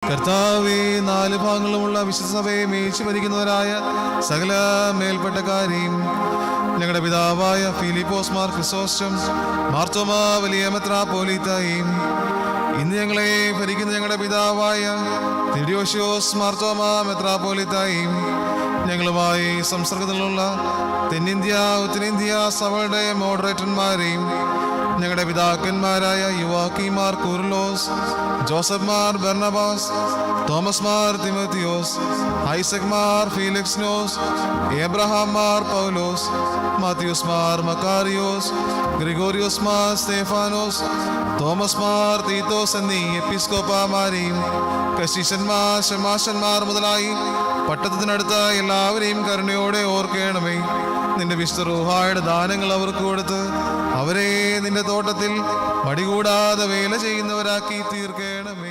കർത്താവേ, 4 ഭാഗങ്ങളുമുള്ള വിശുദ്ധ സഭയെ മേയിച്ചു ഭരിക്കുന്നവരായ സകല മേൽപ്പെട്ടക്കാരെയും ഞങ്ങളുടെ പിതാവായ ഫിലിപ്പോസ് മാർ ക്രിസോസ്റ്റം മാർത്തോമാ വലിയ മെത്രാപ്പോലീത്തായും ഇന്ന് ഞങ്ങളെ ഭരിക്കുന്ന ഞങ്ങളുടെ പിതാവായ തിഡിയോഷ്യോസ് മാർത്തോമാ മെത്രാപ്പോലീത്തായും ഞങ്ങളുമായി സംസർഗത്തിലുള്ള തെന്നിന്ത്യ ഉത്തരേന്ത്യ സഭയുടെ മോഡറേറ്റർമാരെയും ഞങ്ങളുടെ പിതാക്കന്മാരായ യുവാക്കീം മാർ കൂർലോസ്, ജോസഫ് മാർ ബർണബാസ്, തോമസ് മാർ തിമോത്തിയോസ്, ഐസക് മാർ ഫീലിക്സ്നോസ്, ഏബ്രഹാം മാർ പൗലോസ്, മാത്യൂസ് മാർ മക്കാറിയോസ്, ഗ്രിഗോറിയോസ് മാർ സ്തേഫാനോസ്, തോമസ് മാർ തീത്തോസ് എന്നീ എപ്പിസ്കോപ്പമാരെയും കശീശന്മാർ ശമാശന്മാർ മുതലായി പട്ടണത്തിനടുത്ത എല്ലാവരെയും കരുണയോടെ ഓർക്കണമേ. നിന്റെ വിശുദ്ധ റൂഹായുടെ ദാനങ്ങൾ അവർക്ക് കൊടുത്ത് അവരെ നിന്റെ തോട്ടത്തിൽ മടികൂടാതെ വേല ചെയ്യുന്നവരാക്കി തീർക്കണമേ.